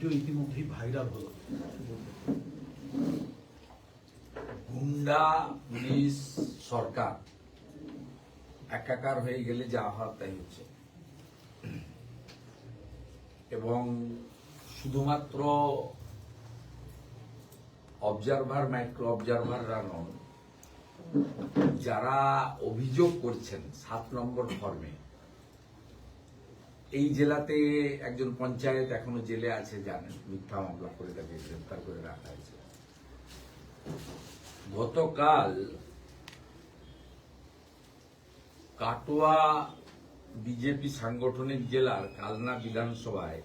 Video ইতিমধ্যেই viral হলো। গুন্ডা পুলিশ সরকার একাকার হয়ে গেলে যা হওয়ার তাই হচ্ছে, এবং শুধুমাত্র অবজারভার মাইক্রো অবজারভাররা নন, যারা অভিযোগ করছেন 7 নম্বর ফর্মে। এই জেলাতে একজন পঞ্চায়েত এখনো জেলে আছে, জানেন, মিথ্যা মামলা করে তাকে গ্রেফতার করে রাখা হয়েছে। গতকাল কাটোয়া বিজেপি সাংগঠনিক জেলার কালনা বিধানসভায়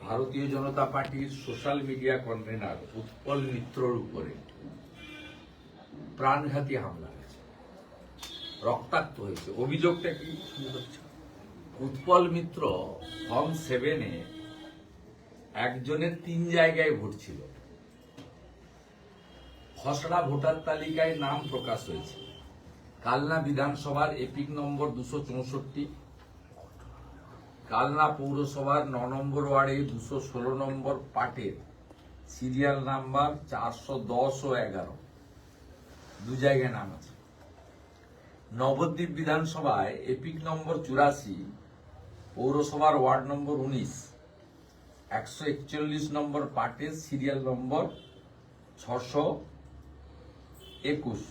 ভারতীয় জনতা পার্টির সোশ্যাল মিডিয়া কনভেনার উৎপল মিত্রর উপরে প্রাণঘাতী হামলা হয়েছে, রক্তাক্ত হয়েছে। অভিযোগটা কি? উৎপল মিত্র ফর্ম 7-এ একজনের 3 জায়গায় ভোট ছিল। খসড়া ভোটার তালিকায় নাম প্রকাশ হয়েছে কালনা বিধানসভার এপিক নম্বর 264, কালনা পৌরসভার 9 নম্বর ওয়ার্ডে 216 নম্বর পাটের সিরিয়াল নাম্বার 410 ও 11, 2 জায়গায় নাম আছে। নবদ্বীপ বিধানসভায় এপিক নম্বর 84, পৌরসভার ওয়ার্ড নম্বর 19, 141 নম্বর পাটের সিরিয়াল নম্বর 621।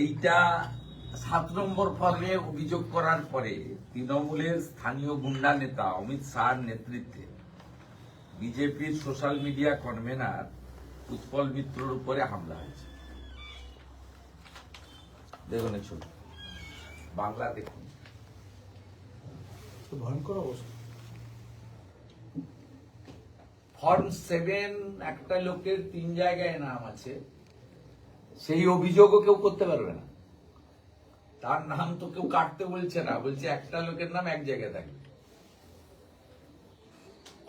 এইটা 7 নম্বর ফর্মে অভিযোগ করার পরে তৃণমূলের স্থানীয় গুন্ডা নেতা অমিত শাহর নেতৃত্বে বিজেপির সোশ্যাল মিডিয়া কনভেনার উৎপল মিত্রর উপরে হামলা হয়েছে। দেখুন এই ছবি, বাংলা দেখুন, ভয়ঙ্কর অবস্থা। ফর্ম 7 একটা লোকের 3 জায়গায় নাম আছে, সেই অভিযোগও কেউ করতে পারবে না। তার নাম তো কেউ কাটতে বলছে না, বলছে একটা লোকের নাম এক জায়গায় থাকবে।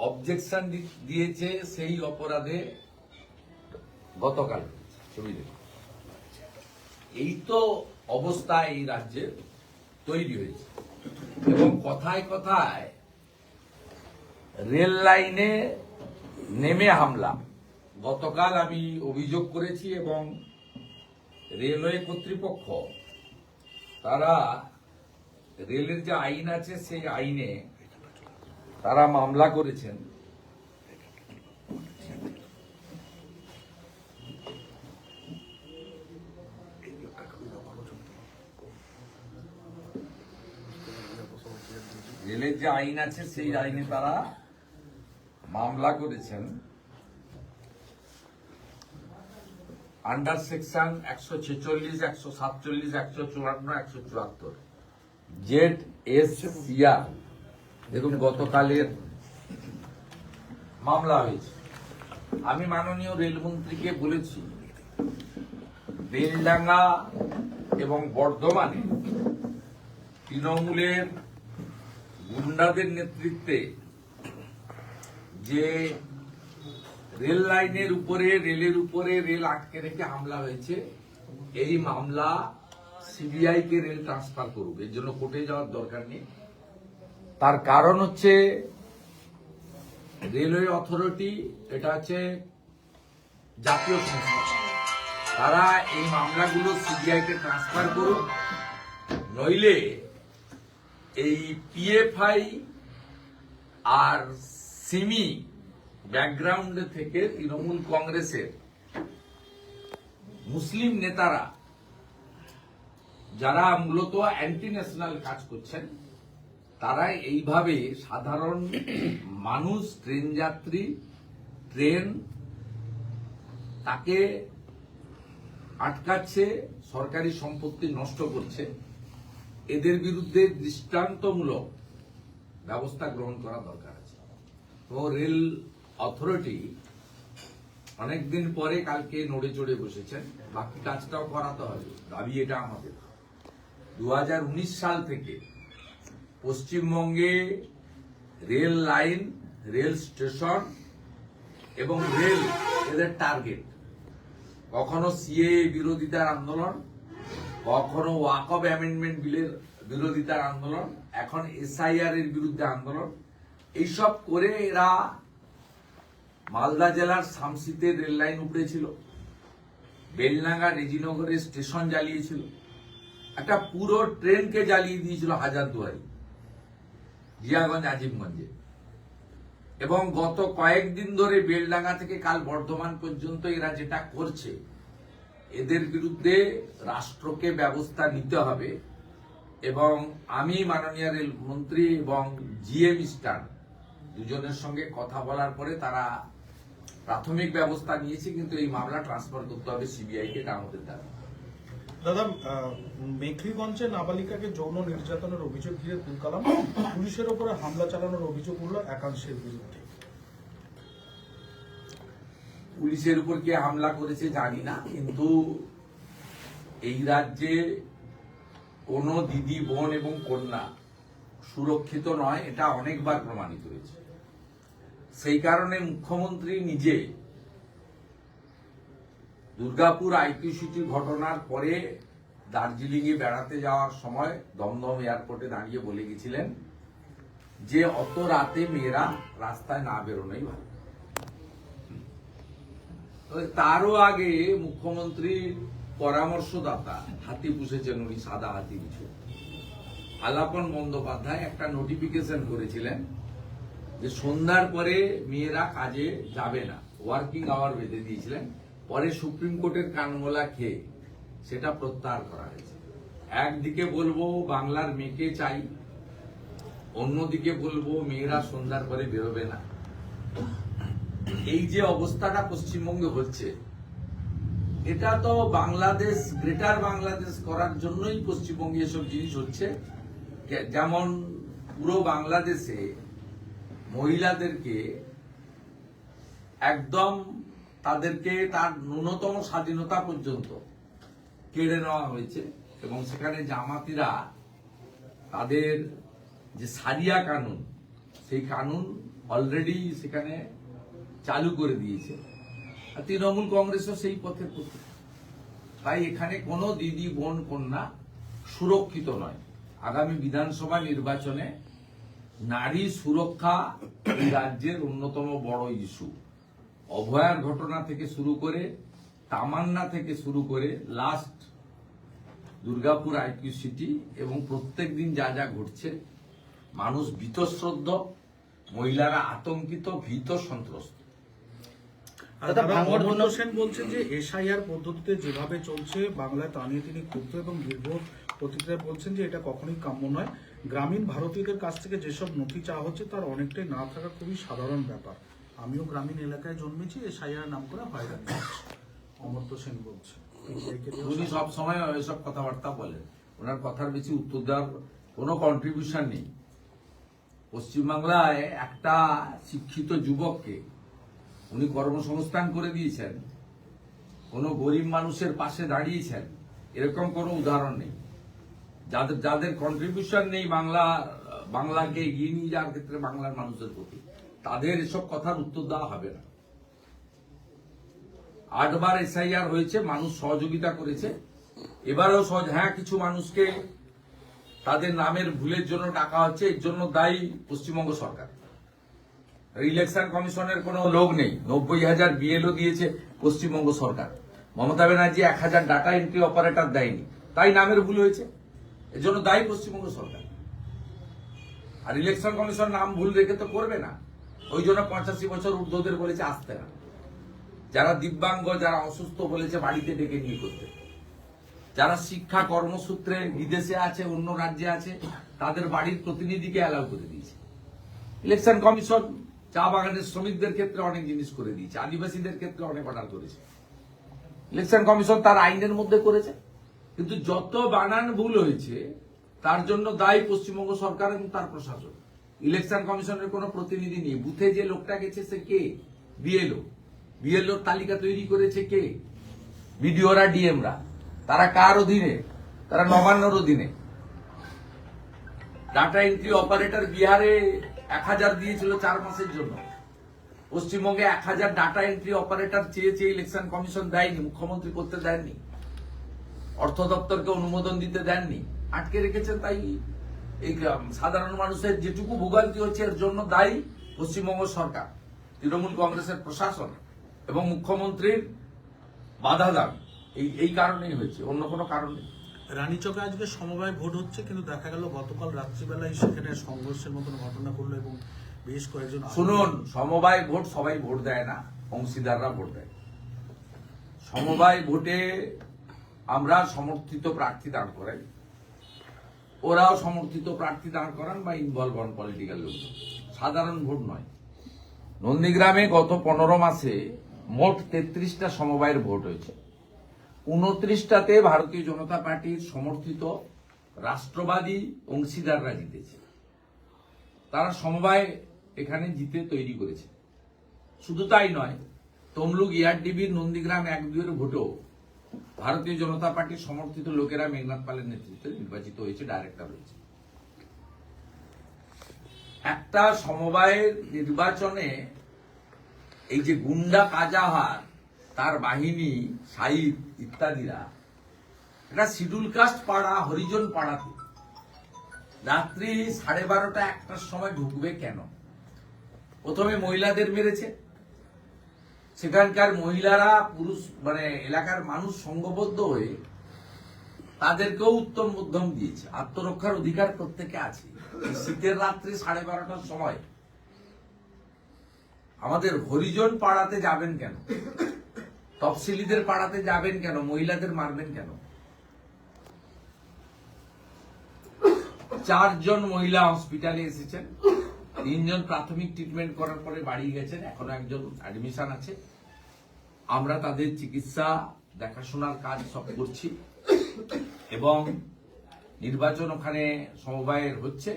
অবজেকশন দিয়েছে সেই অপরাধে গতকাল। ছবি দেখুন, এই তো অবস্থা এই রাজ্যে তৈরি হয়েছে। এবং কথায় কথায় রেল লাইনে নেমে হামলা। গতকাল আমি অভিযোগ করেছি এবং রেলওয়ে কর্তৃপক্ষ তারা রেলের যে আইন আছে সেই আইনে তারা মামলা করেছেন। রেলের যে আইন আছে সেই আইনে তারা মামলা করেছেন আন্ডার সেকশন 146, 147, 154, 174 ZSCR। দেখুন গতকালের মামলা হয়েছে। আমি মাননীয় রেলমন্ত্রীকে বলেছি, বেলডাঙ্গা এবং বর্ধমানে তৃণমূলের গুন্ডাদের নেতৃত্বে যে রেল লাইনের উপরে, রেলের উপরে রেল আটকে রেখে হামলা হয়েছে, এই মামলা সিবিআই কে রেল ট্রান্সফার করুক, এর জন্য কোর্টে যাওয়ার দরকার নেই। তার কারণ হচ্ছে রেলওয়ে অথরিটি, এটা হচ্ছে জাতীয় সংস্থা, তারা এই মামলাগুলো সিবিআই কে ট্রান্সফার করুক, নইলে এই পিএফআই আর সিমি ব্যাকগ্রাউন্ড থেকে তৃণমূল কংগ্রেসের মুসলিম নেতারা যারা মূলত অ্যান্টি ন্যাশনাল কাজ করছেন, তারা এইভাবে সাধারণ মানুষ, ট্রেন যাত্রী, ট্রেন তাকে আটকাচ্ছে, সরকারি সম্পত্তি নষ্ট করছে। এদের বিরুদ্ধে দৃষ্টান্তমূলক ব্যবস্থা গ্রহণ করা দরকার আছে। তো রেল অথরিটি অনেকদিন পরে কালকে নড়ে চড়ে বসেছেন, বাকি কাজটাও করাতে হবে, দাবি এটা আমাদের। 2019 সাল থেকে পশ্চিমবঙ্গে রেল লাইন, রেল স্টেশন এবং রেল এদের টার্গেট। কখনো সিএএ বিরোধিতার আন্দোলন, কখনো ওয়াকফ অ্যামেন্ডমেন্ট বিলের বিরোধিতার আন্দোলন, এখন এসআইআর এর বিরুদ্ধে আন্দোলন, এইসব করে এরা মালদা জেলার শামসিতে রেল লাইন উপড়েছিল, বেলনাগা রেজিনগরের স্টেশন জ্বালিয়েছিল, একটা পুরো ট্রেনকে জ্বালিয়ে দিয়েছিল হাজারদুয়ারি, জিয়াগঞ্জ, আজিমগঞ্জে। এবং গত কয়েকদিন ধরে বেলডাঙ্গা থেকে কাল বর্ধমান পর্যন্ত এরা যেটা করছে, এদের বিরুদ্ধে রাষ্ট্রকে ব্যবস্থা নিতে হবে। এবং আমি মাননীয় রেলমন্ত্রী এবং জিএম ইস্টার্ন দুজনের সঙ্গে কথা বলার পরে তারা প্রাথমিক ব্যবস্থা নিয়েছে, কিন্তু এই মামলা ট্রান্সফার করতে হবে সিবিআই কে, এটা আমাদের দাবি। দাদা, মেখলিগঞ্জে নাবালিকাকে যৌন নির্যাতনের অভিযোগ ঘিরে তুলকালাম, পুলিশের ওপরে হামলা চালানোর অভিযোগ উঠল একাংশের বিরুদ্ধে। পুলিশের উপর কে হামলা করেছে জানি না, কিন্তু এই রাজ্যে কোনো দিদি, বোন এবং কন্যা সুরক্ষিত নয়, এটা অনেকবার প্রমাণিত হয়েছে। সেই কারণে মুখ্যমন্ত্রী নিজে দুর্গাপুর আইকিউসিটি ঘটনার পরে দার্জিলিং এ বেড়াতে যাওয়ার সময় দমদম এয়ারপোর্টে দাঁড়িয়ে বলে গেছিলেন যে অত রাতে মেয়েরা রাস্তায় না বেরোনোই ভালো। তারও আগে মুখ্যমন্ত্রীর পরামর্শদাতা, হাতি পুষেছেন উনি, সাদা হাতি কিছু, আলাপন বন্দ্যোপাধ্যায় একটা নোটিফিকেশন করেছিলেন যে সন্ধ্যার পরে মেয়েরা কাজে যাবে না, ওয়ার্কিং আওয়ার বেঁধে দিয়েছিলেন। পরে সুপ্রিম কোর্টের কানমোলা খেয়ে সেটা প্রত্যাহার করা হয়েছে। একদিকে বলবো বাংলার মেয়েকে চাই, অন্যদিকে বলবো মেয়েরা সন্ধ্যার পরে বেরোবে না। এই যে অবস্থাটা পশ্চিমবঙ্গে হচ্ছে, এটা তো বাংলাদেশ, গ্রেটার বাংলাদেশ করার জন্যই পশ্চিমবঙ্গে এসব জিনিস হচ্ছে। যেমন পুরো বাংলাদেশে মহিলাদেরকে একদম তাদেরকে তার ন্যূনতম স্বাধীনতা পর্যন্ত কেড়ে নেওয়া হয়েছে, এবং সেখানে জামাতিরা তাদের যে সারিয়া কানুন, সেই কানুন অলরেডি সেখানে চালু করে দিয়েছে। আর তৃণমূল কংগ্রেসও সেই পথে পথে। তাই এখানে কোনো দিদি, বোন, কন্যা সুরক্ষিত নয়। আগামী বিধানসভা নির্বাচনে নারী সুরক্ষা এই রাজ্যের অন্যতম বড় ইস্যু। অভয়ার ঘটনা থেকে শুরু করে, তামান্না থেকে শুরু করে, লাস্ট দুর্গাপুর আইকিউসিটি, এবং প্রত্যেক দিন যা যা ঘটছে, মানুষ বীতশ্রদ্ধ, মহিলারা আতঙ্কিত, ভীত, সন্ত্রস্ত। অমর্ত্য সেন বলছেন যে এসআইআর পদ্ধতিতে যেভাবে চলছে বাংলায়, তা নিয়ে তিনি ক্ষুব্ধ এবং দীর্ঘ প্রতিক্রিয়া বলছেন যে এটা কখনোই কাম্য নয়। গ্রামীণ ভারতীয়দের কাছ থেকে যেসব নথি চাওয়া হচ্ছে তার অনেকটাই না থাকা খুবই সাধারণ ব্যাপার। আমিও গ্রামীণ এলাকায় জন্মেছি, এসআইআর নাম করে হয়রানি হচ্ছে, অমর্ত্য সেন বলছে। উনি সব সময় এসব কথাবার্তা বলেন, ওনার কথার বেশি উত্তর দেওয়ার কোনো কন্ট্রিবিউশন নেই। পশ্চিমবাংলায় একটা শিক্ষিত যুবককে উনি কর্মসংস্থান করে দিয়েছেন, কোনো গরিব মানুষের পাশে দাঁড়িয়েছেন, এরকম কোনো উদাহরণ নেই। যাদের কন্ট্রিবিউশন নেই বাংলাকে এগিয়ে নিয়ে যাওয়ার ক্ষেত্রে বাংলার মানুষের প্রতি, তাদের এসব কথার উত্তর দেওয়া হবে না। 8 বার এসআইআর হয়েছে, মানুষ সহযোগিতা করেছে, এবারেও হ্যাঁ, কিছু মানুষকে তাদের নামের ভুলের জন্য ডাকা হচ্ছে, এর জন্য দায়ী পশ্চিমবঙ্গ সরকার। ইলেকশন কমিশনের কোনো লোক নেই, 90,000 বিএলও দিয়েছে পশ্চিমবঙ্গ সরকার। Mamata Banerjee 1000 data entry operator দেয়নি, তাই নামের ভুল হয়েছে, এর জন্য দায়ী পশ্চিমবঙ্গ সরকার। আর ইলেকশন কমিশন নাম ভুল রেখে তো করবে না, ওই জন্য 85 বছর ঊর্ধ্বদের বলেছে আসতে না, যারা দিব্যাঙ্গ, যারা অসুস্থ বলেছে বাড়িতে ডেকে নিয়ে করতে, যারা শিক্ষা কর্মসূত্রে বিদেশে আছে, অন্য রাজ্যে আছে, তাদের বাড়ির প্রতিনিধিকে অ্যালাউ করে দিয়েছে। ইলেকশন কমিশন চা বাগানের শ্রমিকদের ক্ষেত্রে অনেক জিনিস করে দিয়েছে, আদিবাসীদের ক্ষেত্রে অনেক অর্ডার করেছে। ইলেকশন কমিশন তার আইনের মধ্যে করেছে, কিন্তু যত বানান ভুল হয়েছে তার জন্য দায়ী পশ্চিমবঙ্গ সরকার এবং তার প্রশাসন। ইলেকশন কমিশনের কোনো প্রতিনিধি নেই, বুথে যে লোকটা গেছে সে কে? বিএলওর তালিকা তৈরি করেছে কে? বিডিওরা, ডিএমরা, তারা কার অধীনে? তারা নবান্নর অধীনে। ডাটা এন্ট্রি অপারেটর বিহারে 1000 দিয়েছিল 4 মাসের জন্য, পশ্চিমবঙ্গে 1000 ডাটা এন্ট্রি অপারেটর চেয়েছে, ইলেকশন কমিশন দেয়নি, মুখ্যমন্ত্রী করতে দেননি, অর্থ দপ্তরকে অনুমোদন দিতে দেননি। আটকে রেখেছে। তাই এই সাধারণ মানুষের যেটুকু ভোগান্তি হচ্ছে এর জন্য দায়ী পশ্চিমবঙ্গ সরকার, তৃণমূল কংগ্রেসের প্রশাসন এবং মুখ্যমন্ত্রীর বাধা দান। এই কারণেই হয়েছে, অন্য কোনো কারণ নেই। রানীচকে আজকে সমবায় ভোট হচ্ছে, কিন্তু দেখা গেল গতকাল রাত্রিবেলায় সেখানে সংঘর্ষের মতন ঘটনা করলো এবং বেশ কয়েকজন শুনুন, সমবায় ভোট সবাই ভোট দেয় না, অংশীদাররা ভোট দেয়। সমবায় ভোটে আমরা সমর্থিত প্রার্থী দাঁড় করাই, ওরাও সমর্থিত প্রার্থী দাঁড় করান বা ইনভলভ হন পলিটিক্যাল লোক, সাধারণ ভোট নয়। নন্দীগ্রামে গত 15 মাসে মোট 33টা সমবায়ের ভোট হয়েছে। 29টাতে ভারতীয় জনতা পার্টির সমর্থিত রাষ্ট্রবাদী অংশীদাররা জিতেছে। তারা সমবায় এখানে জিতে তৈরি করেছে। শুধু তাই নয়, তমলুক ERDB'র নন্দীগ্রাম 1-2 ভোটেও ভারতীয় জনতা পার্টির সমর্থিত লোকেরা মেঘনাথ পালের নেতৃত্বে নির্বাচিত হয়েছে, ডাইরেক্টর হয়েছে। একটা সমবায়ের নির্বাচনে এই যে গুন্ডা কাজাহার, তার বাহিনী, সাইদ ইত্যাদিরা এটা শিডিউল কাস্ট পাড়া, হরিজন পাড়াতে রাত্রি 12:30-1টার সময় ঢুকবে কেন? প্রথমে মহিলাদের মেরেছে, সেখানকার মহিলারা পুরুষ এলাকার মানুষ সংঘবদ্ধ হয়ে তাদেরকেও উত্তম মধ্যম দিয়েছে। আত্মরক্ষার অধিকার প্রত্যেকে আছে। শীতের রাত্রি 12:30টার সময় আমাদের হরিজন পাড়াতে যাবেন কেন? তফসিলিদের পাড়াতে যাবেন কেন? মহিলাদের মারবেন কেন? 4 জন মহিলা হসপিটালে এসেছেন, 3 জন প্রাথমিক ট্রিটমেন্ট করার পরে বাড়ি গেছেন, এখনো একজন অ্যাডমিশন আছে। আমরা তাদের চিকিৎসা দেখাশোনার কাজ সব করছি এবং নির্বাচন ওখানে সমবায়ের হচ্ছে।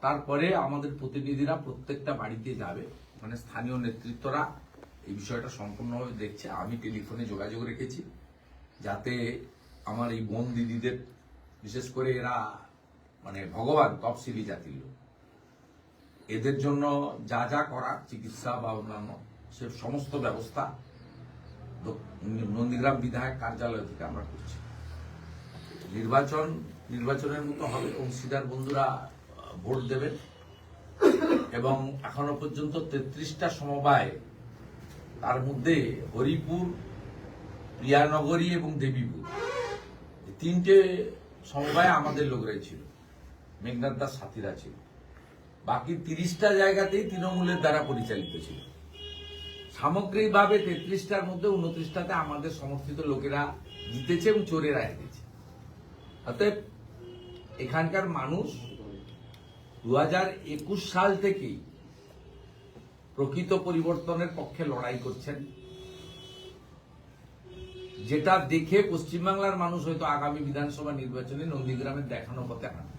তারপরে আমাদের প্রতিনিধিরা প্রত্যেকটা বাড়িতে যাবে, মানে স্থানীয় নেতৃত্বরা এই বিষয়টা সম্পূর্ণভাবে দেখছে। আমি টেলিফোনে যোগাযোগ রেখেছি যাতে আমার এই বোন দিদিদের, বিশেষ করে এরা ভগবান তফসিলি জাতির লোক, এদের জন্য যা যা করার চিকিৎসা বা অন্যান্য সে সমস্ত ব্যবস্থা নন্দীগ্রাম বিধায়ক কার্যালয় থেকে আমরা করছি। নির্বাচনের মতো হবে, অংশীদার বন্ধুরা ভোট দেবেন এবং এখনো পর্যন্ত 33টা সমবায়, তার মধ্যে হরিপুর, প্রিয়ানগরী এবং দেবীপুর, 3টে সমবায় আমাদের লোকরাই ছিল, মেঘনাথ দাস সাথীরা ছিল। বাকি 30টা জায়গাতেই তৃণমূলের দ্বারা পরিচালিত ছিল। সামগ্রিকভাবে 33টার মধ্যে 29টাতে আমাদের সমর্থিত লোকেরা জিতেছে এবং চোরেরা হেরেছে। অতএব এখানকার মানুষ 2021 সাল থেকেই প্রকৃত পরিবর্তনের পক্ষে লড়াই করছেন, যেটা দেখে পশ্চিমবাংলার মানুষ হয়তো আগামী বিধানসভা নির্বাচনে নন্দীগ্রামের দেখানো পথে হাঁটবে।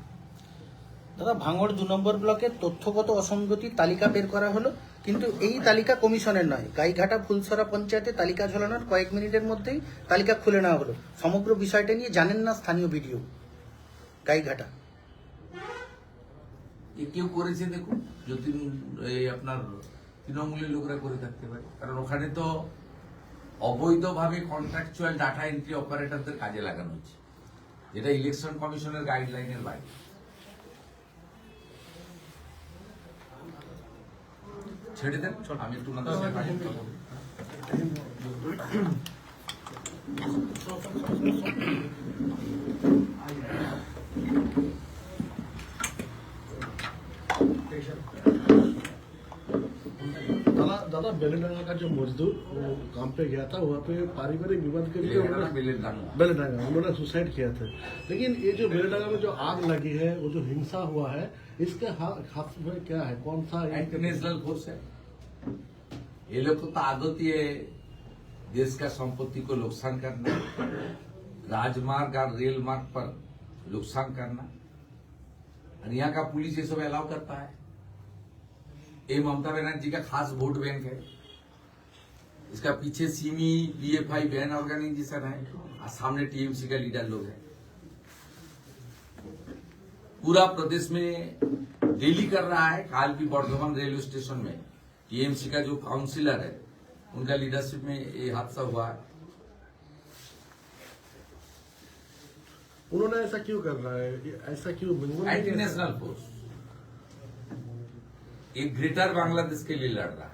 দাদা, ভাঙড় 2 নম্বর ব্লকের তথ্যগত অসঙ্গতির তালিকা বের করা হলো, কিন্তু এই তালিকা কমিশনের নয়। গাইঘাটা ফুলসরা পঞ্চায়েতে তালিকা ঝোলানোর কয়েক মিনিটের মধ্যেই তালিকা খুলে নেওয়া হলো। সমগ্র বিষয়টা নিয়ে জানেন না স্থানীয় বিডিও গাইঘাটা। কেউ করেছে দেখুন, যদি আপনার তৃণমূলের লোকরা করে থাকতে পারে, কারণ ওখানে তো অবৈধভাবে কন্ট্রাকচুয়াল ডাটা এন্ট্রি অপারেটরদের কাজে লাগানো হচ্ছে, যেটা ইলেকশন কমিশনের গাইডলাইনের বাইরে। ছেড়ে দেন, আমি একটু ওনাদের সাথে কাজ করব। दादा बेलेडांगा का जो मजदूर वो काम पे गया था, वहाँ पे पारिवारिक विवाद के लिए बेलेडांगा उन्होंने सुसाइड किया था। लेकिन ये जो बेलेडांगा में जो आग लगी है, वो जो हिंसा हुआ है, इसके हाथ में क्या है? कौन सा इंटरनेशनल फोर्स है? ये लोग तो आदत ही है देश का संपत्ति को नुकसान करना, राजमार्ग और रेल मार्ग पर नुकसान करना, और यहाँ का पुलिस ये सब अलाउ करता है। ये ममता बनर्जी का खास वोट बैंक है, इसका पीछे सीमी BFI बैन ऑर्गेनाइजेशन है और सामने TMC का लीडर लोग है। पूरा प्रदेश में डेली कर रहा है। काल भी बर्धमान रेलवे स्टेशन में TMC का जो काउंसिलर है, उनका लीडरशिप में ये हादसा हुआ है। उन्होंने ऐसा क्यों कर रहा है, ऐसा क्यों बंगबंधु एंटी नेशनल फोर्स एक ग्रेटर बांग्लादेश के लिए लड़ रहा है।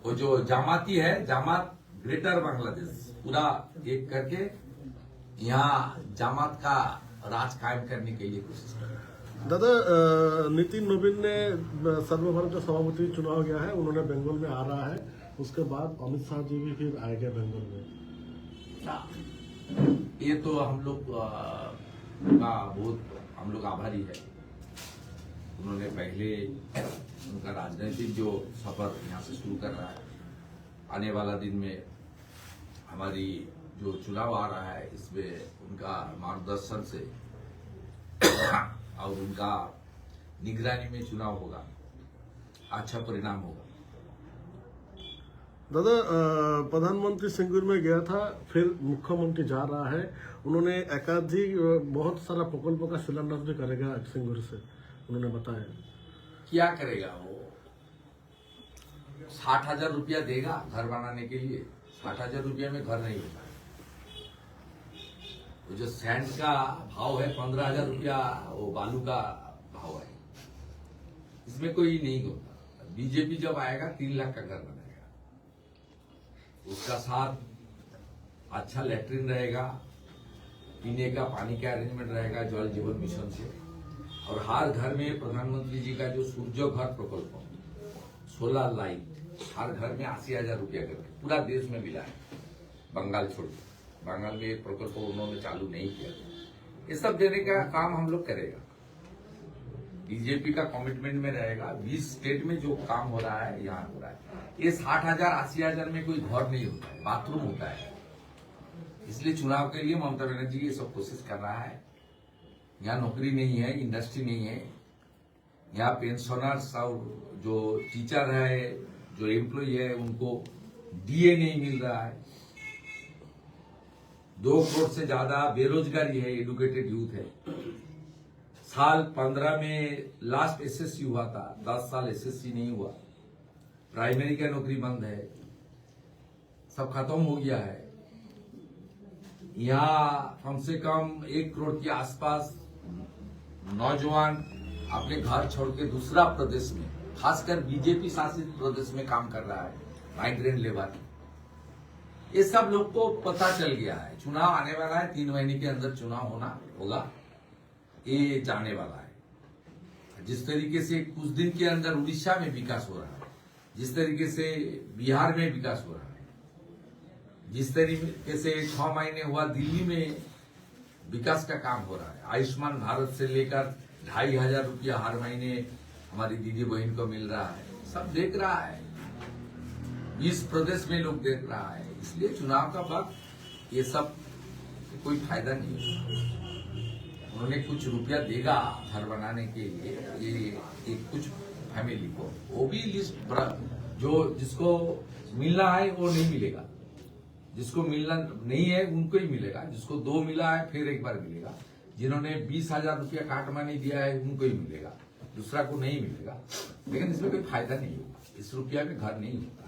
वो जो जामाती है, जामात ग्रेटर बांग्लादेश पूरा एक करके यहाँ जामात का राज कायम करने के लिए कोशिश कर रहा है। दादा, नितिन नवीन ने सर्वभारतीय सभापति चुनाव गया है, उन्होंने बंगाल में आ रहा है, उसके बाद अमित शाह जी भी फिर आएंगे बंगाल में। ये तो हम लोग का बहुत हम लोग आभारी है। उन्होंने पहले उनका राजनीतिक जो सफर यहाँ से शुरू कर रहा है, आने वाला दिन में हमारी जो चुनाव आ रहा है इसमें उनका मार्गदर्शन से और उनका निगरानी में चुनाव होगा, अच्छा परिणाम होगा। दादा, प्रधानमंत्री सिंगूर में गया था, फिर मुख्यमंत्री जा रहा है, उन्होंने एकाधिक बहुत सारा प्रकल्पों का शिलान्यास भी करेगा सिंगूर से, उन्होंने बताया। क्या करेगा वो? 60,000 रुपया देगा घर बनाने के लिए। 60,000 रुपया में घर नहीं होता है। वो जो सैंड का भाव है 15,000 रुपया, वो बालू का भाव है, इसमें कोई नहीं होता। बीजेपी जब आएगा 3 लाख का घर बनाएगा, उसका साथ अच्छा लैट्रिन रहेगा, पीने का पानी का अरेंजमेंट रहेगा जल जीवन मिशन से, और हर घर में प्रधानमंत्री जी का जो सूर्य घर प्रकल्प, सोलर लाइट हर घर में 80,000 रुपया करके पूरा देश में मिला है, बंगाल छोड़ के। बंगाल में एक प्रकल्प उन्होंने चालू नहीं किया। ये सब देने का काम हम लोग करेगा। बीजेपी का कमिटमेंट में रहेगा। 20 स्टेट में जो काम हो रहा है यहाँ हो रहा है। ये 60,000 80,000 में कोई घर नहीं होता है, बाथरूम होता है। इसलिए चुनाव के लिए ममता बनर्जी ये सब कोशिश कर रहा है। यहाँ नौकरी नहीं है, इंडस्ट्री नहीं है, यहाँ पेंशनर्स और जो टीचर है, जो एम्प्लॉय है, उनको डीए नहीं मिल रहा है। 2 करोड़ से ज्यादा बेरोजगारी है, एडुकेटेड यूथ है। साल 15 में लास्ट एसएससी हुआ था, 10 साल एसएससी नहीं हुआ। प्राइमरी का नौकरी बंद है, सब खत्म हो गया है। यहाँ कम से कम 1 करोड़ के आसपास नौजवान अपने घर छोड़ के दूसरा प्रदेश में, खासकर बीजेपी शासित प्रदेश में काम कर रहा है, माइग्रेंट लेबर। ये सब लोग को पता चल गया है चुनाव आने वाला है, 3 महीने के अंदर चुनाव होगा, ये जाने वाला है। जिस तरीके से कुछ दिन के अंदर उड़ीसा में विकास हो रहा है, जिस तरीके से बिहार में विकास हो रहा है, जिस तरीके से 6 महीने हुआ दिल्ली में विकास का काम हो रहा है। आयुष्मान भारत से लेकर 2,500 रुपया हर महीने हमारी दीदी बहन को मिल रहा है, सब देख रहा है। 20 प्रदेश में लोग देख रहा है। इसलिए चुनाव का वक्त ये सब कोई फायदा नहीं है। उन्होंने कुछ रुपया देगा घर बनाने के लिए, ये कुछ फैमिली को, वो भी लिस्ट जो जिसको मिलना है वो नहीं मिलेगा, जिसको मिलना नहीं है उनको ही मिलेगा, जिसको 2 मिला है फिर एक बार मिलेगा, जिन्होंने 20,000 रुपया काट मनी दिया है उनको ही मिलेगा, दूसरा को नहीं मिलेगा। लेकिन इसमें कोई फायदा नहीं होगा, इस रुपया में घर नहीं होगा।